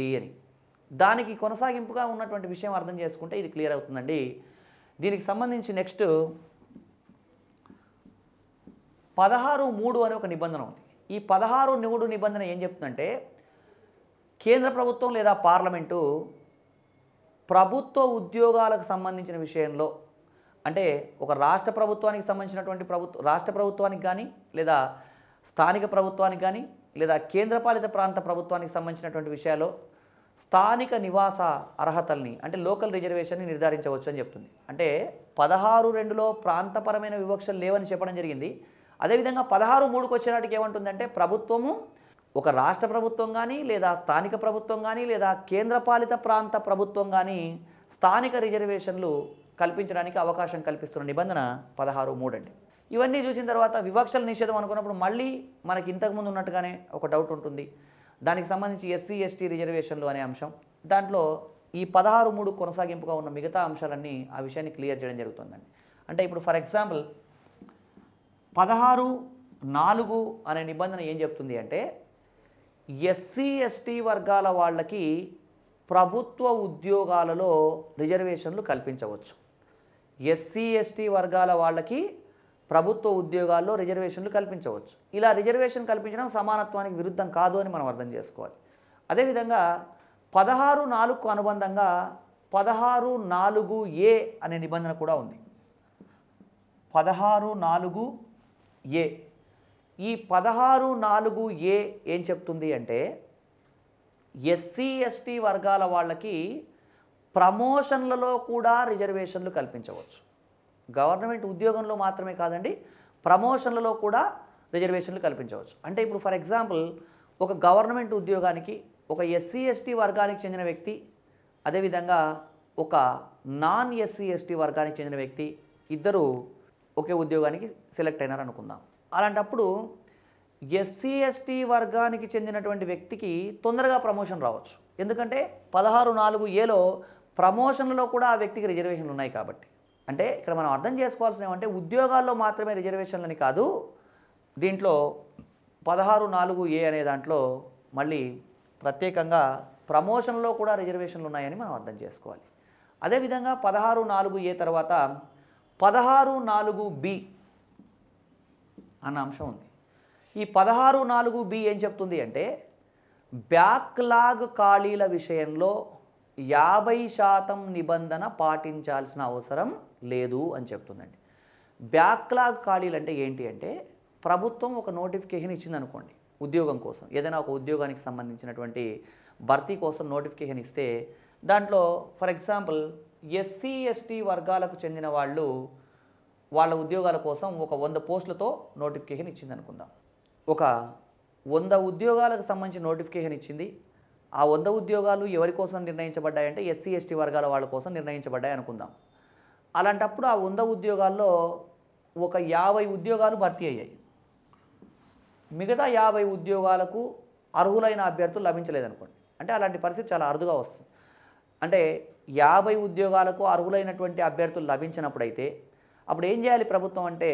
అని దానికి కొనసాగింపుగా ఉన్నటువంటి విషయం అర్థం చేసుకుంటే ఇది క్లియర్ అవుతుందండి. దీనికి సంబంధించి నెక్స్ట్ 16(3) అనే ఒక నిబంధన ఉంది. ఈ 16(3) నిబంధన ఏం చెప్తుందంటే కేంద్ర ప్రభుత్వం లేదా పార్లమెంటు ప్రభుత్వ ఉద్యోగాలకు సంబంధించిన విషయంలో అంటే ఒక రాష్ట్ర ప్రభుత్వానికి సంబంధించినటువంటి రాష్ట్ర ప్రభుత్వానికి కానీ లేదా స్థానిక ప్రభుత్వానికి కానీ లేదా కేంద్రపాలిత ప్రాంత ప్రభుత్వానికి సంబంధించినటువంటి విషయాల్లో స్థానిక నివాస అర్హతల్ని అంటే లోకల్ రిజర్వేషన్ని నిర్ధారించవచ్చు అని చెప్తుంది. అంటే 16(2)లో ప్రాంతపరమైన వివక్షలు లేవని చెప్పడం జరిగింది. అదేవిధంగా 16(3)కి వచ్చేనాటికి ఏమంటుందంటే ప్రభుత్వము ఒక రాష్ట్ర ప్రభుత్వం కానీ లేదా స్థానిక ప్రభుత్వం కానీ లేదా కేంద్రపాలిత ప్రాంత ప్రభుత్వం కానీ స్థానిక రిజర్వేషన్లు కల్పించడానికి అవకాశం కల్పిస్తున్న నిబంధన 16(3) అండి. ఇవన్నీ చూసిన తర్వాత వివక్షల నిషేధం అనుకున్నప్పుడు మళ్ళీ మనకి ఇంతకుముందు ఉన్నట్టుగానే ఒక డౌట్ ఉంటుంది. దానికి సంబంధించి ఎస్సీ ఎస్టీ రిజర్వేషన్లు అనే అంశం దాంట్లో ఈ 16(3) కొనసాగింపుగా ఉన్న మిగతా అంశాలన్నీ ఆ విషయాన్ని క్లియర్ చేయడం జరుగుతుందండి. అంటే ఇప్పుడు ఫర్ ఎగ్జాంపుల్ 16(4) అనే నిబంధన ఏం చెప్తుంది అంటే ఎస్సీ ఎస్టీ వర్గాల వాళ్ళకి ప్రభుత్వ ఉద్యోగాలలో రిజర్వేషన్లు కల్పించవచ్చు. ఎస్సీ ఎస్టీ వర్గాల వాళ్ళకి ప్రభుత్వ ఉద్యోగాల్లో రిజర్వేషన్లు కల్పించవచ్చు. ఇలా రిజర్వేషన్ కల్పించడం సమానత్వానికి విరుద్ధం కాదు అని మనం అర్థం చేసుకోవాలి. అదేవిధంగా 16(4)కు అనుబంధంగా 16(4)(a) అనే నిబంధన కూడా ఉంది. 16(4)(a) ఈ 16(4)(a) ఏం చెప్తుంది అంటే ఎస్సీ ఎస్టీ వర్గాల వాళ్ళకి ప్రమోషన్లలో కూడా రిజర్వేషన్లు కల్పించవచ్చు. గవర్నమెంట్ ఉద్యోగంలో మాత్రమే కాదండి, ప్రమోషన్లలో కూడా రిజర్వేషన్లు కల్పించవచ్చు. అంటే ఇప్పుడు ఫర్ ఎగ్జాంపుల్ ఒక గవర్నమెంట్ ఉద్యోగానికి ఒక ఎస్సీ ఎస్టీ వర్గానికి చెందిన వ్యక్తి అదేవిధంగా ఒక నాన్ ఎస్సీ ఎస్టీ వర్గానికి చెందిన వ్యక్తి ఇద్దరు ఒకే ఉద్యోగానికి సెలెక్ట్ అయినారు అనుకుందాం. అలాంటప్పుడు ఎస్సీ ఎస్టీ వర్గానికి చెందినటువంటి వ్యక్తికి తొందరగా ప్రమోషన్ రావచ్చు. ఎందుకంటే 16(4)(a)లో ప్రమోషన్లలో కూడా ఆ వ్యక్తికి రిజర్వేషన్లు ఉన్నాయి కాబట్టి. అంటే ఇక్కడ మనం అర్థం చేసుకోవాల్సిన ఏమంటే ఉద్యోగాల్లో మాత్రమే రిజర్వేషన్లని కాదు, దీంట్లో 16(4)(a) అనే దాంట్లో మళ్ళీ ప్రత్యేకంగా ప్రమోషన్లో కూడా రిజర్వేషన్లు ఉన్నాయని మనం అర్థం చేసుకోవాలి. అదేవిధంగా 16(4)(a) తర్వాత 16(4)(b) అన్న అంశం ఉంది. ఈ 16(4)(b) ఏం చెప్తుంది అంటే బ్యాక్లాగ్ ఖాళీల విషయంలో 50% నిబంధన పాటించాల్సిన అవసరం లేదు అని చెప్తుందండి. బ్యాక్లాగ్ ఖాళీలు అంటే ఏంటి అంటే ప్రభుత్వం ఒక నోటిఫికేషన్ ఇచ్చింది అనుకోండి ఉద్యోగం కోసం, ఏదైనా ఒక ఉద్యోగానికి సంబంధించినటువంటి భర్తీ కోసం నోటిఫికేషన్ ఇస్తే దాంట్లో ఫర్ ఎగ్జాంపుల్ ఎస్సీ ఎస్టీ వర్గాలకు చెందిన వాళ్ళు వాళ్ళ ఉద్యోగాల కోసం ఒక 100 పోస్టులతో నోటిఫికేషన్ ఇచ్చింది అనుకుందాం. ఒక 100 ఉద్యోగాలకు సంబంధించి నోటిఫికేషన్ ఇచ్చింది. ఆ 100 ఉద్యోగాలు ఎవరి కోసం నిర్ణయించబడ్డాయంటే ఎస్సీ ఎస్టీ వర్గాల వాళ్ళ కోసం నిర్ణయించబడ్డాయి అనుకుందాం. అలాంటప్పుడు ఆ 100 ఉద్యోగాల్లో ఒక 50 ఉద్యోగాలు భర్తీ అయ్యాయి. మిగతా 50 ఉద్యోగాలకు అర్హులైన అభ్యర్థులు లభించలేదనుకోండి. అంటే అలాంటి పరిస్థితి చాలా అరుదుగా వస్తుంది. అంటే 50 ఉద్యోగాలకు అర్హులైనటువంటి అభ్యర్థులు లభించినప్పుడైతే అప్పుడు ఏం చేయాలి ప్రభుత్వం అంటే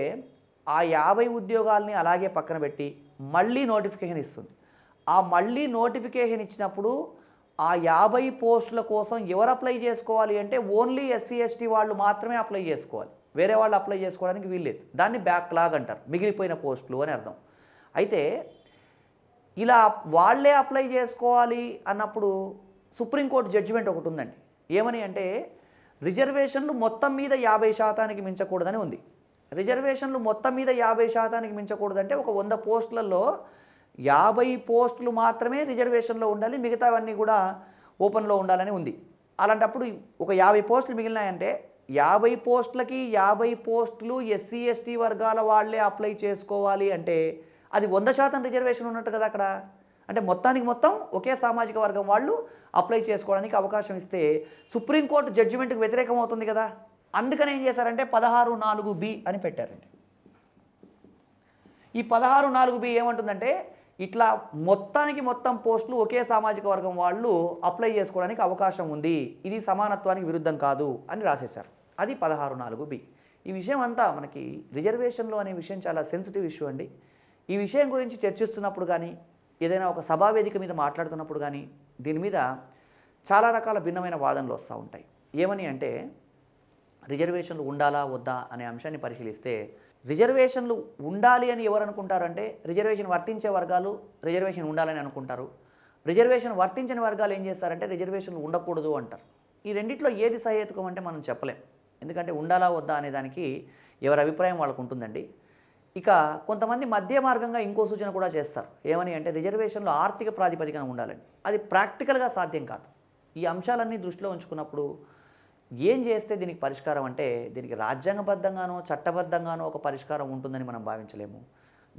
ఆ 50 ఉద్యోగాల్ని అలాగే పక్కన పెట్టి మళ్ళీ నోటిఫికేషన్ ఇస్తుంది. ఆ మళ్ళీ నోటిఫికేషన్ ఇచ్చినప్పుడు ఆ 50 పోస్టుల కోసం ఎవరు అప్లై చేసుకోవాలి అంటే ఓన్లీ ఎస్సీ ఎస్టీ వాళ్ళు మాత్రమే అప్లై చేసుకోవాలి, వేరే వాళ్ళు అప్లై చేసుకోవడానికి వీల్లేదు. దాన్ని బ్యాక్లాగ్ అంటారు, మిగిలిపోయిన పోస్టులు అని అర్థం. అయితే ఇలా వాళ్ళే అప్లై చేసుకోవాలి అన్నప్పుడు సుప్రీంకోర్టు జడ్జిమెంట్ ఒకటి ఉందండి. ఏమని అంటే రిజర్వేషన్లు మొత్తం మీద 50% మించకూడదని ఉంది. రిజర్వేషన్లు మొత్తం మీద 50% మించకూడదంటే ఒక 100 పోస్టులలో 50 పోస్టులు మాత్రమే రిజర్వేషన్లో ఉండాలి, మిగతావన్నీ కూడా ఓపెన్లో ఉండాలని ఉంది. అలాంటప్పుడు ఒక 50 పోస్టులు మిగిలినాయంటే 50 పోస్టులకి 50 పోస్టులు ఎస్సీ ఎస్టీ వర్గాల వాళ్ళే అప్లై చేసుకోవాలి అంటే అది 100% రిజర్వేషన్ ఉన్నట్టు కదా అక్కడ. అంటే మొత్తానికి మొత్తం ఒకే సామాజిక వర్గం వాళ్ళు అప్లై చేసుకోవడానికి అవకాశం ఇస్తే సుప్రీంకోర్టు జడ్జిమెంట్కి వ్యతిరేకం అవుతుంది కదా. అందుకని ఏం చేశారంటే 16(4)(b) అని పెట్టారండి. ఈ 16(4)(b) ఏమంటుందంటే ఇట్లా మొత్తానికి మొత్తం పోస్టులు ఒకే సామాజిక వర్గం వాళ్ళు అప్లై చేసుకోవడానికి అవకాశం ఉంది, ఇది సమానత్వానికి విరుద్ధం కాదు అని రాసేశారు. అది 16(4)(b). ఈ విషయం అంతా మనకి రిజర్వేషన్లో అనే విషయం చాలా సెన్సిటివ్ ఇష్యూ అండి. ఈ విషయం గురించి చర్చిస్తున్నప్పుడు కానీ ఏదైనా ఒక సభా వేదిక మీద మాట్లాడుతున్నప్పుడు కానీ దీని మీద చాలా రకాల భిన్నమైన వాదనలు వస్తూ ఉంటాయి. ఏమని అంటే రిజర్వేషన్లు ఉండాలా వద్దా అనే అంశాన్ని పరిశీలిస్తే రిజర్వేషన్లు ఉండాలి అని ఎవరు అనుకుంటారంటే రిజర్వేషన్ వర్తించే వర్గాలు రిజర్వేషన్ ఉండాలని అనుకుంటారు. రిజర్వేషన్ వర్తించని వర్గాలు ఏం చేస్తారంటే రిజర్వేషన్లు ఉండకూడదు అంటారు. ఈ రెండిట్లో ఏది సహేతుకం అంటే మనం చెప్పలేం. ఎందుకంటే ఉండాలా వద్దా అనే దానికి ఎవరి అభిప్రాయం వాళ్ళకు ఉంటుందండి. ఇక కొంతమంది మధ్య మార్గంగా ఇంకో సూచన కూడా చేస్తారు. ఏమని అంటే రిజర్వేషన్లు ఆర్థిక ప్రాతిపదికన ఉండాలని. అది ప్రాక్టికల్గా సాధ్యం కాదు. ఈ అంశాలన్నీ దృష్టిలో ఉంచుకున్నప్పుడు ఏం చేస్తే దీనికి పరిష్కారం అంటే దీనికి రాజ్యాంగబద్ధంగానో చట్టబద్ధంగానో ఒక పరిష్కారం ఉంటుందని మనం భావించలేము.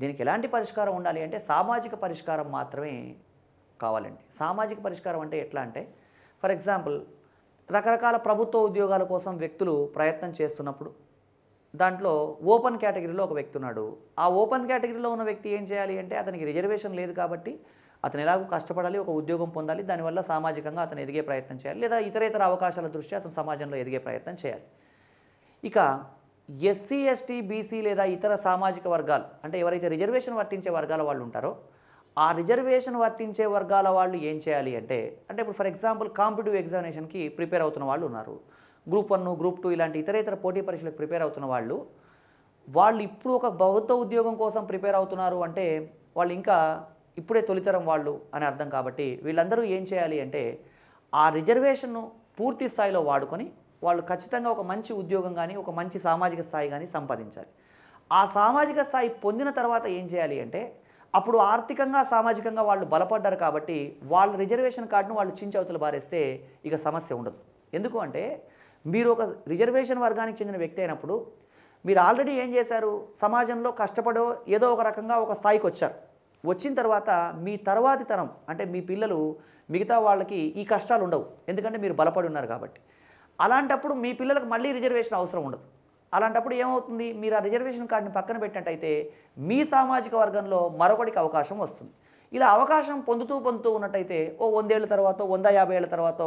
దీనికి ఎలాంటి పరిష్కారం ఉండాలి అంటే సామాజిక పరిష్కారం మాత్రమే కావాలండి. సామాజిక పరిష్కారం అంటే ఎట్లా అంటే ఫర్ ఎగ్జాంపుల్ రకరకాల ప్రభుత్వ ఉద్యోగాల కోసం వ్యక్తులు ప్రయత్నం చేస్తున్నప్పుడు దాంట్లో ఓపెన్ కేటగిరీలో ఒక వ్యక్తి ఉన్నాడు. ఆ ఓపెన్ కేటగిరీలో ఉన్న వ్యక్తి ఏం చేయాలి అంటే అతనికి రిజర్వేషన్ లేదు కాబట్టి అతను ఎలాగో కష్టపడాలి, ఒక ఉద్యోగం పొందాలి, దానివల్ల సామాజికంగా అతను ఎదిగే ప్రయత్నం చేయాలి, లేదా ఇతర అవకాశాల దృష్ట్యా అతను సమాజంలో ఎదిగే ప్రయత్నం చేయాలి. ఇక ఎస్సీ ఎస్టీ బీసీ లేదా ఇతర సామాజిక వర్గాలు అంటే ఎవరైతే రిజర్వేషన్ వర్తించే వర్గాల వాళ్ళు ఉంటారో ఆ రిజర్వేషన్ వర్తించే వర్గాల వాళ్ళు ఏం చేయాలి అంటే ఇప్పుడు ఫర్ ఎగ్జాంపుల్ కాంపిటిటివ్ ఎగ్జామినేషన్కి ప్రిపేర్ అవుతున్న వాళ్ళు ఉన్నారు. గ్రూప్ 1 గ్రూప్ 2 ఇలాంటి ఇతర పోటీ పరీక్షలకు ప్రిపేర్ అవుతున్న వాళ్ళు ఇప్పుడు ఒక ప్రభుత్వ ఉద్యోగం కోసం ప్రిపేర్ అవుతున్నారు అంటే వాళ్ళు ఇంకా ఇప్పుడే తొలితరం వాళ్ళు అని అర్థం. కాబట్టి వీళ్ళందరూ ఏం చేయాలి అంటే ఆ రిజర్వేషన్ను పూర్తి స్థాయిలో వాడుకొని వాళ్ళు ఖచ్చితంగా ఒక మంచి ఉద్యోగం కానీ ఒక మంచి సామాజిక స్థాయి కానీ సంపాదించాలి. ఆ సామాజిక స్థాయి పొందిన తర్వాత ఏం చేయాలి అంటే అప్పుడు ఆర్థికంగా సామాజికంగా వాళ్ళు బలపడ్డారు కాబట్టి వాళ్ళ రిజర్వేషన్ కార్డును వాళ్ళు చించవతలు బారేస్తే ఇక సమస్య ఉండదు. ఎందుకు అంటే మీరు ఒక రిజర్వేషన్ వర్గానికి చెందిన వ్యక్తి అయినప్పుడు మీరు ఆల్రెడీ ఏం చేశారు, సమాజంలో కష్టపడో ఏదో ఒక రకంగా ఒక స్థాయికి వచ్చారు. వచ్చిన తర్వాత మీ తర్వాతి తరం అంటే మీ పిల్లలు మిగతా వాళ్ళకి ఈ కష్టాలు ఉండవు, ఎందుకంటే మీరు బలపడి ఉన్నారు కాబట్టి. అలాంటప్పుడు మీ పిల్లలకు మళ్ళీ రిజర్వేషన్ అవసరం ఉండదు. అలాంటప్పుడు ఏమవుతుంది, మీరు ఆ రిజర్వేషన్ కార్డుని పక్కన పెట్టినట్టయితే మీ సామాజిక వర్గంలో మరొకటికి అవకాశం వస్తుంది. ఇలా అవకాశం పొందుతూ ఉన్నట్టయితే 100 ఏళ్ళ తర్వాత 150 ఏళ్ళ తర్వాత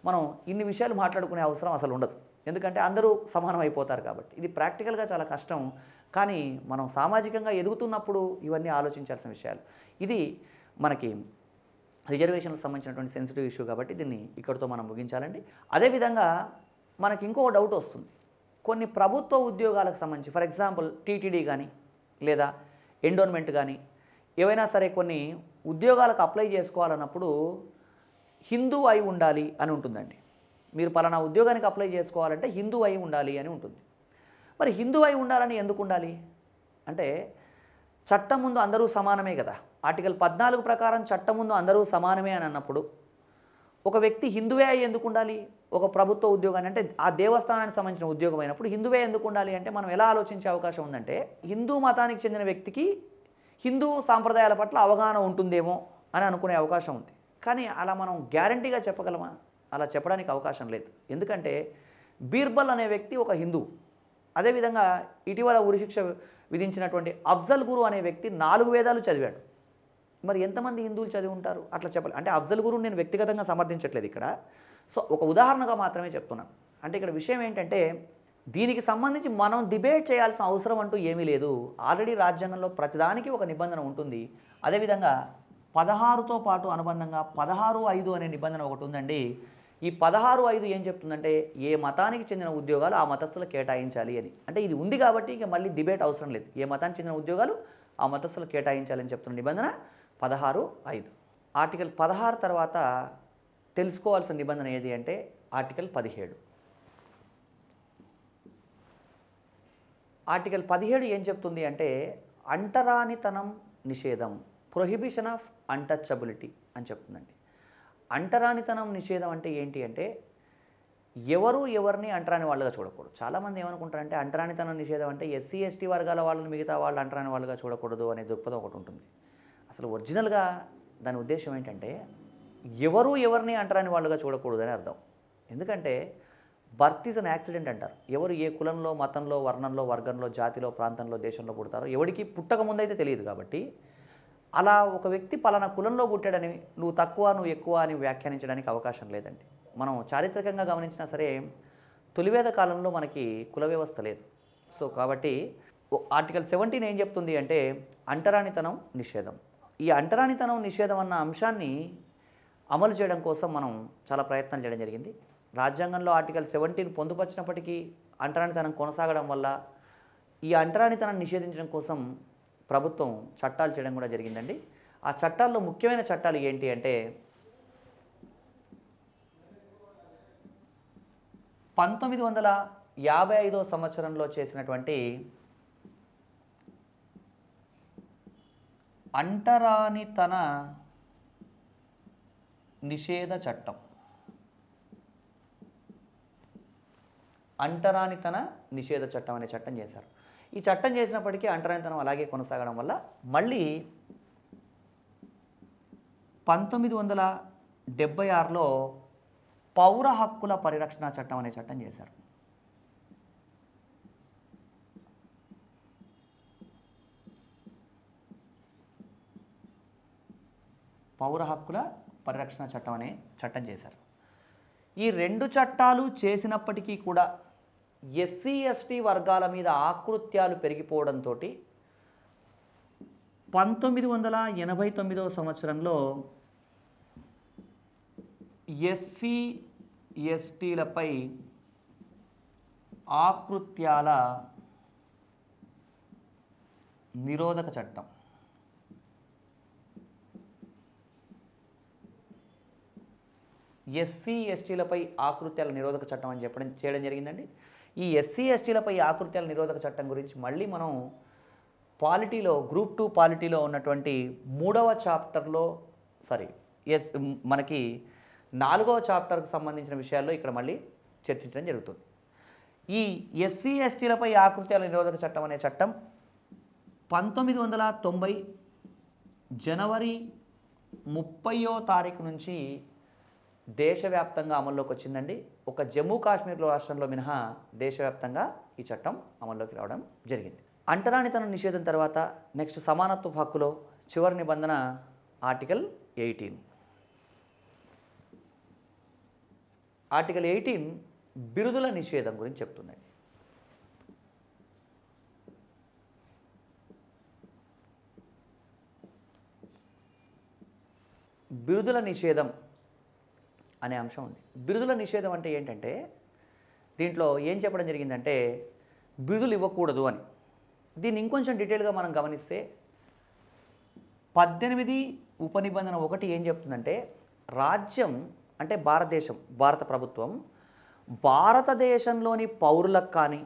మనం ఇన్ని విషయాలు మాట్లాడుకునే అవసరం అసలు ఉండదు. ఎందుకంటే అందరూ సమానం అయిపోతారు కాబట్టి. ఇది ప్రాక్టికల్గా చాలా కష్టం, కానీ మనం సామాజికంగా ఎదుగుతున్నప్పుడు ఇవన్నీ ఆలోచించాల్సిన విషయాలు. ఇది మనకి రిజర్వేషన్లకు సంబంధించినటువంటి సెన్సిటివ్ ఇష్యూ కాబట్టి దీన్ని ఇక్కడితో మనం ముగించాలండి. అదేవిధంగా మనకి ఇంకో డౌట్ వస్తుంది. కొన్ని ప్రభుత్వ ఉద్యోగాలకు సంబంధించి ఫర్ ఎగ్జాంపుల్ టీటీడీ కానీ లేదా ఎండోన్మెంట్ కానీ ఏవైనా సరే కొన్ని ఉద్యోగాలకు అప్లై చేసుకోవాలన్నప్పుడు హిందూ అయి ఉండాలి అని ఉంటుందండి. మీరు పలానా ఉద్యోగానికి అప్లై చేసుకోవాలంటే హిందూ అయి ఉండాలి అని ఉంటుంది. మరి హిందూ అయి ఉండాలని ఎందుకు ఉండాలి అంటే చట్టం ముందు అందరూ సమానమే కదా. ఆర్టికల్ 14 ప్రకారం చట్టం ముందు అందరూ సమానమే అని అన్నప్పుడు ఒక వ్యక్తి హిందువే అయి ఎందుకు ఉండాలి? ఒక ప్రభుత్వ ఉద్యోగాన్ని అంటే ఆ దేవస్థానానికి సంబంధించిన ఉద్యోగం అయినప్పుడు హిందువే ఎందుకు ఉండాలి అంటే మనం ఎలా ఆలోచించే అవకాశం ఉందంటే హిందూ మతానికి చెందిన వ్యక్తికి హిందూ సాంప్రదాయాల పట్ల అవగాహన ఉంటుందేమో అని అనుకునే అవకాశం ఉంది. కానీ అలా మనం గ్యారంటీగా చెప్పగలమా? అలా చెప్పడానికి అవకాశం లేదు. ఎందుకంటే బీర్బల్ అనే వ్యక్తి ఒక హిందూ. అదేవిధంగా ఇటీవల ఉరిశిక్ష విధించినటువంటి అఫ్జల్ గురు అనే వ్యక్తి 4 వేదాలు చదివాడు. మరి ఎంతమంది హిందువులు చదివి ఉంటారు? అట్లా చెప్పాలి అంటే అఫ్జల్ గురుని నేను వ్యక్తిగతంగా సమర్థించట్లేదు ఇక్కడ. సో ఒక ఉదాహరణగా మాత్రమే చెప్తున్నాను. అంటే ఇక్కడ విషయం ఏంటంటే దీనికి సంబంధించి మనం డిబేట్ చేయాల్సిన అవసరం అంటూ ఏమీ లేదు. ఆల్రెడీ రాజ్యాంగంలో ప్రతిదానికి ఒక నిబంధన ఉంటుంది. అదేవిధంగా 16తో పాటు అనుబంధంగా 16(5) అనే నిబంధన ఒకటి ఉందండి. ఈ 16(5) ఏం చెప్తుందంటే ఏ మతానికి చెందిన ఉద్యోగాలు ఆ మతస్థులకు కేటాయించాలి అని. అంటే ఇది ఉంది కాబట్టి ఇక మళ్ళీ డిబేట్ అవసరం లేదు. ఏ మతానికి చెందిన ఉద్యోగాలు ఆ మతస్థులకు కేటాయించాలని చెప్తున్న నిబంధన 16(5). ఆర్టికల్ 16 తర్వాత తెలుసుకోవాల్సిన నిబంధన ఏది అంటే ఆర్టికల్ 17. ఆర్టికల్ 17 ఏం చెప్తుంది అంటే అంటరానితనం నిషేధం, ప్రొహిబిషన్ ఆఫ్ అన్టచబిలిటీ అని చెప్తుందండి. అంటరానితనం నిషేధం అంటే ఏంటి అంటే ఎవరు ఎవరిని అంటరాని వాళ్ళుగా చూడకూడదు. చాలామంది ఏమనుకుంటారంటే అంటరానితనం నిషేధం అంటే ఎస్సీ ఎస్టీ వర్గాల వాళ్ళని మిగతా వాళ్ళు అంటరాని వాళ్ళుగా చూడకూడదు అనే దృక్పథం ఒకటి ఉంటుంది. అసలు ఒరిజినల్గా దాని ఉద్దేశం ఏంటంటే ఎవరు ఎవరిని అంటరాని వాళ్ళుగా చూడకూడదు అని అర్థం. ఎందుకంటే బర్త్ ఈజ్ అన్ యాక్సిడెంట్ అంటారు. ఎవరు ఏ కులంలో మతంలో వర్ణంలో వర్గంలో జాతిలో ప్రాంతంలో దేశంలో పుడతారో ఎవరికి పుట్టక ముందైతే తెలియదు. కాబట్టి అలా ఒక వ్యక్తి పలానా కులంలో పుట్టాడని నువ్వు తక్కువ నువ్వు ఎక్కువ అని వ్యాఖ్యానించడానికి అవకాశం లేదండి. మనం చారిత్రకంగా గమనించినా సరే తొలివేద కాలంలో మనకి కుల వ్యవస్థ లేదు. సో కాబట్టి ఆర్టికల్ 17 ఏం చెప్తుంది అంటే అంటరానితనం నిషేధం. ఈ అంటరానితనం నిషేధం అన్న అంశాన్ని అమలు చేయడం కోసం మనం చాలా ప్రయత్నాలు చేయడం జరిగింది. రాజ్యాంగంలో ఆర్టికల్ 17 పొందుపరిచినప్పటికీ అంటరానితనం కొనసాగడం వల్ల ఈ అంటరానితనాన్ని నిషేధించడం కోసం ప్రభుత్వం చట్టాలు చేయడం కూడా జరిగిందండి. ఆ చట్టాల్లో ముఖ్యమైన చట్టాలు ఏంటి అంటే 1955 సంవత్సరంలో చేసినటువంటి అంటరానితన నిషేధ చట్టం. అంటరానితన నిషేధ చట్టం అనే చట్టం చేశారు. ఈ చట్టం చేసినప్పటికీ అంటరానితనం అలాగే కొనసాగడం వల్ల మళ్ళీ 1976లో పౌర హక్కుల పరిరక్షణ చట్టం అనే చట్టం చేశారు. పౌర హక్కుల పరిరక్షణ చట్టం అనే చట్టం చేశారు. ఈ రెండు చట్టాలు చేసినప్పటికీ కూడా ఎస్సీ ఎస్టీ వర్గాల మీద ఆకృత్యాలు పెరిగిపోవడంతో 1989 సంవత్సరంలో ఎస్సీ ఎస్టీలపై ఆకృత్యాల నిరోధక చట్టం ఎస్సీ ఎస్టీలపై ఆకృత్యాల నిరోధక చట్టం అని చేయడం జరిగిందండి. ఈ ఎస్సీ ఎస్టీలపై ఆకృత్యాల నిరోధక చట్టం గురించి మళ్ళీ మనం పాలిటీలో గ్రూప్ 2 పాలిటీలో ఉన్నటువంటి 3వ చాప్టర్లో మనకి 4వ చాప్టర్కి సంబంధించిన విషయాల్లో ఇక్కడ మళ్ళీ చర్చించడం జరుగుతుంది. ఈ ఎస్సీ ఎస్టీలపై ఆకృత్యాల నిరోధక చట్టం అనే చట్టం 1990 జనవరి 30వ తారీఖు నుంచి దేశవ్యాప్తంగా అమల్లోకి వచ్చిందండి. ఒక జమ్మూ కాశ్మీర్ రాష్ట్రంలో మినహా దేశవ్యాప్తంగా ఈ చట్టం అమల్లోకి రావడం జరిగింది. అంటరానితనం నిషేధం తర్వాత నెక్స్ట్ సమానత్వ హక్కులో చివరి నిబంధన ఆర్టికల్ 18. ఆర్టికల్ 18 బిరుదుల నిషేధం గురించి చెప్తుందండి. బిరుదుల నిషేధం అనే అంశం ఉంది. బిరుదుల నిషేధం అంటే ఏంటంటే దీంట్లో ఏం చెప్పడం జరిగిందంటే బిరుదులు ఇవ్వకూడదు అని. దీన్ని ఇంకొంచెం డీటెయిల్గా మనం గమనిస్తే 18 ఉపనిబంధన 1 ఏం చెప్తుందంటే రాజ్యం అంటే భారత ప్రభుత్వం భారతదేశంలోని పౌరులకు కానీ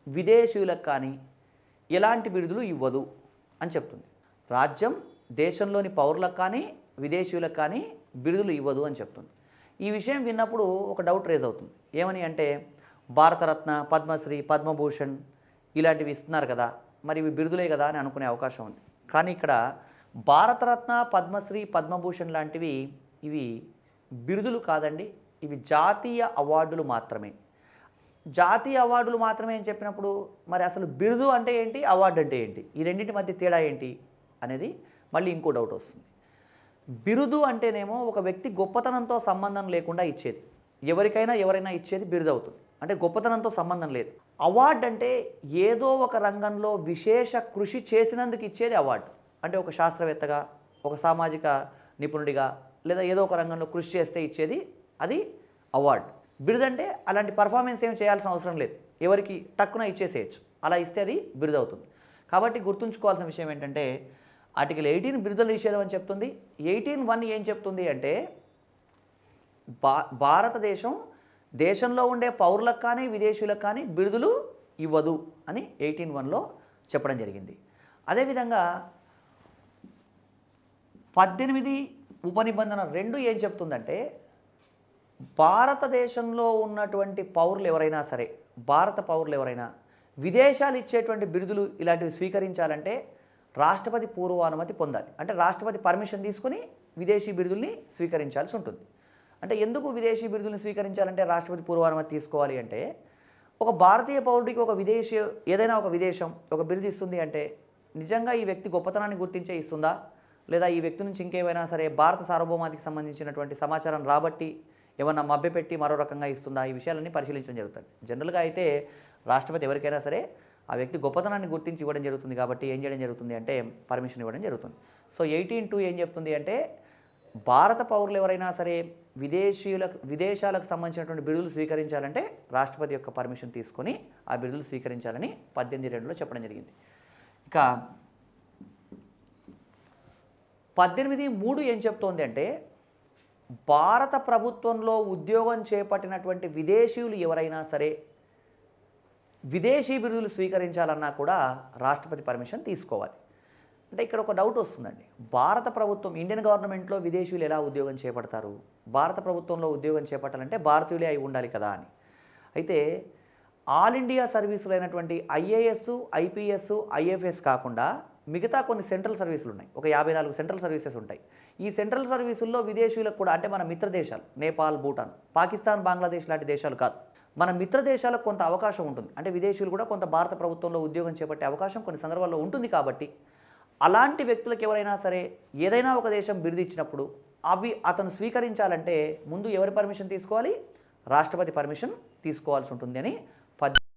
విదేశీయులకు కానీ ఎలాంటి బిరుదులు ఇవ్వదు అని చెప్తుంది. రాజ్యం దేశంలోని పౌరులకు కానీ విదేశీయులకు కానీ బిరుదులు ఇవ్వదు అని చెప్తుంది. ఈ విషయం విన్నప్పుడు ఒక డౌట్ రేజ్ అవుతుంది. ఏమని అంటే భారతరత్న, పద్మశ్రీ, పద్మభూషణ్ ఇలాంటివి ఇస్తున్నారు కదా, మరి ఇవి బిరుదులే కదా అని అనుకునే అవకాశం ఉంది. కానీ ఇక్కడ భారతరత్న, పద్మశ్రీ, పద్మభూషణ్ లాంటివి ఇవి బిరుదులు కాదండి, ఇవి జాతీయ అవార్డులు మాత్రమే. జాతీయ అవార్డులు మాత్రమే అని చెప్పినప్పుడు మరి అసలు బిరుదు అంటే ఏంటి, అవార్డు అంటే ఏంటి, ఈ రెండింటి మధ్య తేడా ఏంటి అనేది మళ్ళీ ఇంకో డౌట్ వస్తుంది. బిరుదు అంటేనేమో ఒక వ్యక్తి గొప్పతనంతో సంబంధం లేకుండా ఇచ్చేది, ఎవరైనా ఇచ్చేది బిరుదు అవుతుంది, అంటే గొప్పతనంతో సంబంధం లేదు. అవార్డు అంటే ఏదో ఒక రంగంలో విశేష కృషి చేసినందుకు ఇచ్చేది అవార్డు. అంటే ఒక శాస్త్రవేత్తగా, ఒక సామాజిక నిపుణుడిగా, లేదా ఏదో ఒక రంగంలో కృషి చేస్తే ఇచ్చేది అది అవార్డు. బిరుదు అంటే అలాంటి పర్ఫార్మెన్స్ ఏం చేయాల్సిన అవసరం లేదు, ఎవరికి టక్కున ఇచ్చేసేయచ్చు, అలా ఇస్తే అది బిరుదు అవుతుంది. కాబట్టి గుర్తుంచుకోవాల్సిన విషయం ఏంటంటే ఆర్టికల్ 18 బిరుదుల నిషేధం అని చెప్తుంది. 18(1) ఏం చెప్తుంది అంటే భారతదేశం దేశంలో ఉండే పౌరులకు కానీ విదేశీయులకు కానీ బిరుదులు ఇవ్వదు అని 18(1)లో చెప్పడం జరిగింది. అదేవిధంగా 18 ఉపనిబంధన 2 ఏం చెప్తుందంటే భారతదేశంలో ఉన్నటువంటి పౌరులు ఎవరైనా సరే, భారత పౌరులు ఎవరైనా విదేశాలు ఇచ్చేటువంటి బిరుదులు ఇలాంటివి స్వీకరించాలంటే రాష్ట్రపతి పూర్వానుమతి పొందాలి. అంటే రాష్ట్రపతి పర్మిషన్ తీసుకుని విదేశీ బిరుదుల్ని స్వీకరించాల్సి ఉంటుంది. అంటే ఎందుకు విదేశీ బిరుదుల్ని స్వీకరించాలంటే రాష్ట్రపతి పూర్వానుమతి తీసుకోవాలి అంటే ఒక భారతీయ పౌరుడికి ఏదైనా ఒక విదేశం ఒక బిరుదు ఇస్తుంది అంటే నిజంగా ఈ వ్యక్తి గొప్పతనాన్ని గుర్తించే ఇస్తుందా, లేదా ఈ వ్యక్తి నుంచి ఇంకేమైనా సరే భారత సార్వభౌమానికి సంబంధించినటువంటి సమాచారం రాబట్టి ఏమన్నా మభ్యపెట్టి మరో రకంగా ఇస్తుందా, ఈ విషయాలన్నీ పరిశీలించడం జరుగుతుంది. జనరల్గా అయితే రాష్ట్రపతి ఎవరికైనా సరే ఆ వ్యక్తి గొప్పతనాన్ని గుర్తించి ఇవ్వడం జరుగుతుంది కాబట్టి ఏం చేయడం జరుగుతుంది అంటే పర్మిషన్ ఇవ్వడం జరుగుతుంది. సో 18(2) ఏం చెప్తుంది అంటే భారత పౌరులు ఎవరైనా సరే విదేశాలకు సంబంధించినటువంటి బిరుదులు స్వీకరించాలంటే రాష్ట్రపతి యొక్క పర్మిషన్ తీసుకొని ఆ బిరుదులు స్వీకరించాలని 18(2)లో చెప్పడం జరిగింది. ఇక 18(3) ఏం చెప్తోంది అంటే భారత ప్రభుత్వంలో ఉద్యోగం చేపట్టినటువంటి విదేశీయులు ఎవరైనా సరే విదేశీ బిరుదులు స్వీకరించాలన్నా కూడా రాష్ట్రపతి పర్మిషన్ తీసుకోవాలి. అంటే ఇక్కడ ఒక డౌట్ వస్తుందండి. భారత ప్రభుత్వం ఇండియన్ గవర్నమెంట్లో విదేశీయులు ఎలా ఉద్యోగం చేపడతారు? భారత ప్రభుత్వంలో ఉద్యోగం చేపట్టాలంటే భారతీయులే అయి ఉండాలి కదా అని. అయితే ఆల్ ఇండియా సర్వీసులు అయినటువంటి ఐఏఎస్, ఐపీఎస్, ఐఎఫ్ఎస్ కాకుండా మిగతా కొన్ని సెంట్రల్ సర్వీసులు ఉన్నాయి. ఒక 54 సెంట్రల్ సర్వీసెస్ ఉంటాయి. ఈ సెంట్రల్ సర్వీసుల్లో విదేశీయులకు కూడా అంటే మన మిత్ర దేశాలు నేపాల్, భూటాన్, పాకిస్తాన్, బంగ్లాదేశ్ లాంటి దేశాలు కాదు, మన మిత్ర దేశాలకు కొంత అవకాశం ఉంటుంది. అంటే విదేశీయులు కూడా కొంత భారత ప్రభుత్వంలో ఉద్యోగం చేపట్టే అవకాశం కొన్ని సందర్భాల్లో ఉంటుంది. కాబట్టి అలాంటి వ్యక్తులకు ఎవరైనా సరే ఏదైనా ఒక దేశం బిరుదు ఇచ్చినప్పుడు అవి అతను స్వీకరించాలంటే ముందు ఎవరి పర్మిషన్ తీసుకోవాలి? రాష్ట్రపతి పర్మిషన్ తీసుకోవాల్సి ఉంటుంది అని